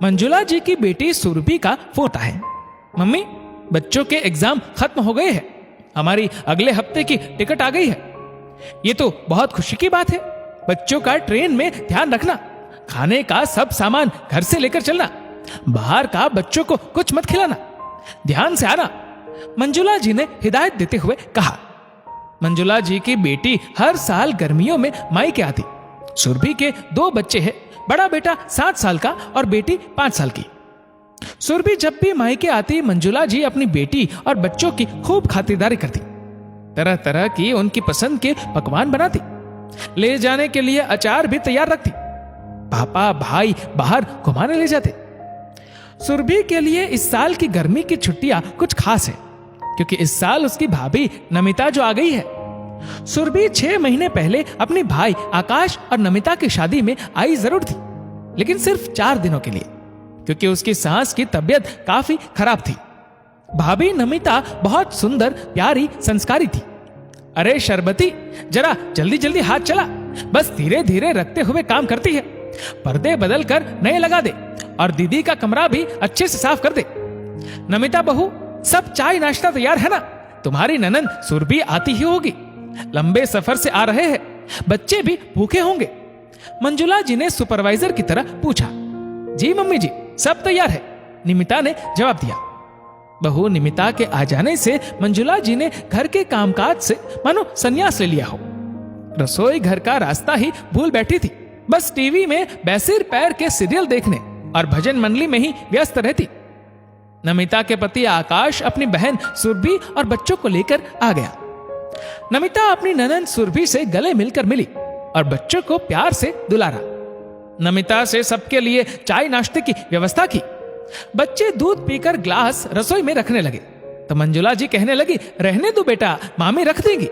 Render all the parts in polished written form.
मंजुला जी की बेटी सुरभि का फोन आता है। मम्मी, बच्चों के एग्जाम खत्म हो गए हैं, हमारी अगले हफ्ते की टिकट आ गई है। ये तो बहुत खुशी की बात है। बच्चों का ट्रेन में ध्यान रखना, खाने का सब सामान घर से लेकर चलना, बाहर का बच्चों को कुछ मत खिलाना, ध्यान से आना, मंजुला जी ने हिदायत देते हुए कहा। मंजुला जी की बेटी हर साल गर्मियों में मायके आती। सुरभि के 2 बच्चे हैं, बड़ा बेटा 7 साल का और बेटी 5 साल की। सुरभि जब भी मायके आती, मंजुला जी अपनी बेटी और बच्चों की खूब खातिरदारी करती, तरह तरह की उनकी पसंद के पकवान बनाती, ले जाने के लिए अचार भी तैयार रखती। पापा भाई बाहर घुमाने ले जाते। सुरभि के लिए इस साल की गर्मी की छुट्टियां कुछ खास है, क्योंकि इस साल उसकी भाभी नमिता जो आ गई है। सुरभि 6 महीने पहले अपने भाई आकाश और नमिता की शादी में आई जरूर थी, लेकिन सिर्फ 4 दिनों के लिए, क्योंकि उसकी सास की तबीयत काफी खराब थी। भाभी नमिता बहुत सुंदर, प्यारी, संस्कारी थी। अरे शरबती, जरा जल्दी जल्दी हाथ चला, बस धीरे धीरे रखते हुए काम करती है। पर्दे बदल कर नए लगा दे और दीदी का कमरा भी अच्छे से साफ कर दे। नमिता बहू, सब चाय नाश्ता तैयार है ना? तुम्हारी ननंद सुरभि आती ही होगी, लंबे सफर से आ रहे हैं, बच्चे भी भूखे होंगे। मंजुला जी ने सुपरवाइजर की तरह पूछा। जी मम्मी जी, सब तैयार है, निमिता ने जवाब दिया। बहू निमिता के आ जाने से मंजुला जी ने घर के कामकाज से मानो संन्यास ले लिया हो। रसोई घर का रास्ता ही भूल बैठी थी, बस टीवी में बैसिर पैर के सीरियल देखने और भजन मंडली में ही व्यस्त रहती। नमिता के पति आकाश अपनी बहन सुरभि और बच्चों को लेकर आ गया। नमिता अपनी ननंद सुरभि से गले मिलकर मिली और बच्चों को प्यार से दुलारा। नमिता से सबके लिए चाय नाश्ते की व्यवस्था की। बच्चे दूध पीकर ग्लास रसोई में रखने लगे, तो मंजुला जी कहने लगी, रहने दो बेटा, मामी रख देंगी,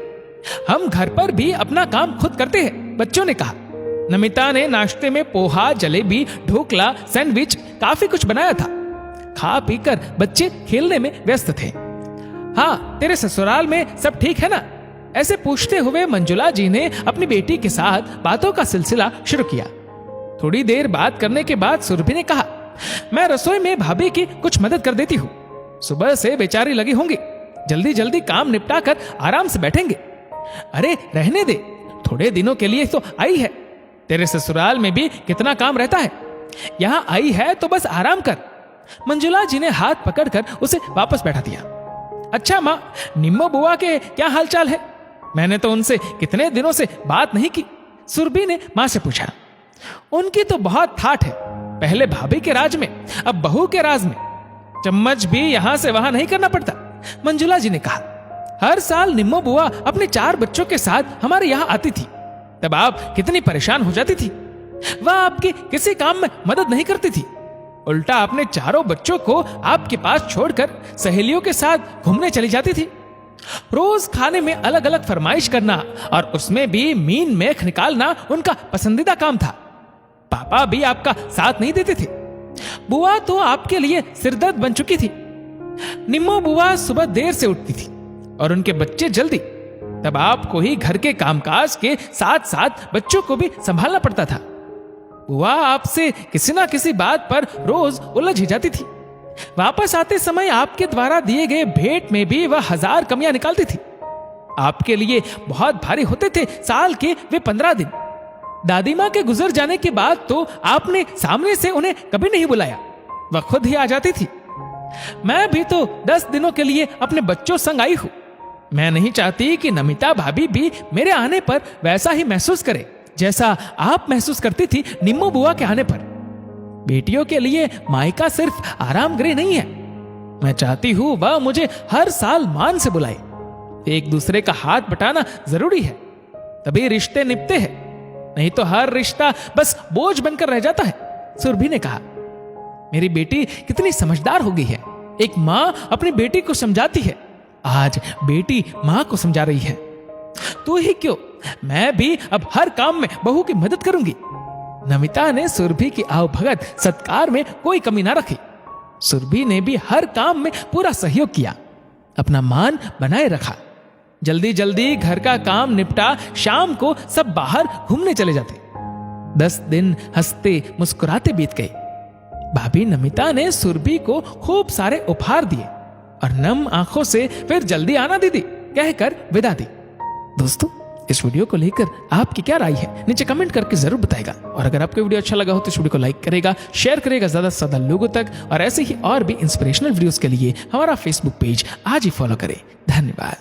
हम घर पर भी अपना काम खुद करते हैं। बच्चों ने कहा। नमिता ने नाश्ते में पोहा, जलेबी, ढोकला, सैंडविच, काफी कुछ बनाया था। खा पीकर बच्चे खेलने में व्यस्त थे। हाँ, तेरे ससुराल में सब ठीक है ना? ऐसे पूछते हुए मंजुला जी ने अपनी बेटी के साथ बातों का सिलसिला शुरू किया। थोड़ी देर बात करने के बाद सुरभि ने कहा, मैं रसोई में भाभी की कुछ मदद कर देती हूँ। सुबह से बेचारी लगी होंगी, जल्दी जल्दी काम निपटा कर आराम से बैठेंगे। अरे रहने दे, थोड़े दिनों के लिए तो आई है, तेरे ससुराल में भी कितना काम रहता है, यहाँ आई है तो बस आराम कर। मंजुला जी ने हाथ पकड़कर उसे वापस बैठा दिया। अच्छा माँ, निम्मो बुआ के क्या हालचाल है? मैंने तो उनसे कितने दिनों से बात नहीं की, सुरभि ने माँ से पूछा। उनकी तो बहुत ठाठ है, पहले भाभी के राज में, अब बहू के राज में, चम्मच भी यहां से वहां नहीं करना पड़ता, मंजुला जी ने कहा। हर साल निम्मो बुआ अपने 4 बच्चों के साथ हमारे यहाँ आती थी, तब आप कितनी परेशान हो जाती थी। वह आपकी किसी काम में मदद नहीं करती थी, उल्टा अपने 4 बच्चों को आपके पास छोड़कर सहेलियों के साथ घूमने चली जाती थी। रोज खाने में अलग अलग फरमाइश करना और उसमें भी मीन मेख निकालना उनका पसंदीदा काम था। पापा भी आपका साथ नहीं देते थे। बुआ तो आपके लिए सिरदर्द बन चुकी थी। निम्मो बुआ सुबह देर से उठती थी और उनके बच्चे जल्दी, तब आपको ही घर के कामकाज के साथ साथ बच्चों को भी संभालना पड़ता था। बुआ आपसे किसी ना किसी बात पर रोज उलझ ही जाती थी। वापस आते समय आपके द्वारा दिए गए भेंट में भी वह 1000 कमियां निकालती थी। आपके लिए बहुत भारी होते थे साल के वे 15 दिन। दादी माँ के गुजर जाने के बाद तो आपने सामने से उन्हें कभी नहीं बुलाया, वह खुद ही आ जाती थी। मैं भी तो 10 दिनों के लिए अपने बच्चों संग आई हूँ। मैं नहीं चाहती कि नमिता भाभी भी मेरे आने पर वैसा ही महसूस करे जैसा आप महसूस करती थी निम्मो बुआ के आने पर। बेटियों के लिए मायका सिर्फ आराम गृह नहीं है। मैं चाहती हूँ वह मुझे हर साल मान से बुलाए। एक दूसरे का हाथ बटाना जरूरी है, तभी रिश्ते निपते हैं, नहीं तो हर रिश्ता बस बोझ बनकर रह जाता है, सुरभि ने कहा। मेरी बेटी कितनी समझदार हो गई है। एक माँ अपनी बेटी को समझाती है, आज बेटी माँ को समझा रही है। तू ही क्यों, मैं भी अब हर काम में बहू की मदद करूंगी। नमिता ने सुरभि की आवभगत सत्कार में कोई कमी ना रखी। सुरभि ने भी हर काम में पूरा सहयोग किया, अपना मान बनाए रखा। जल्दी जल्दी घर का काम निपटा शाम को सब बाहर घूमने चले जाते। 10 दिन हंसते मुस्कुराते बीत गए। भाभी नमिता ने सुरभि को खूब सारे उपहार दिए और नम आंखों से फिर जल्दी आना दीदी कहकर विदा दी। दोस्तों, इस वीडियो को लेकर आपकी क्या राय है नीचे कमेंट करके जरूर बताएगा। और अगर आपको वीडियो अच्छा लगा हो तो इस वीडियो को लाइक करेगा, शेयर करेगा ज्यादा से ज्यादा लोगों तक। और ऐसे ही और भी इंस्पिरेशनल वीडियोस के लिए हमारा फेसबुक पेज आज ही फॉलो करें। धन्यवाद।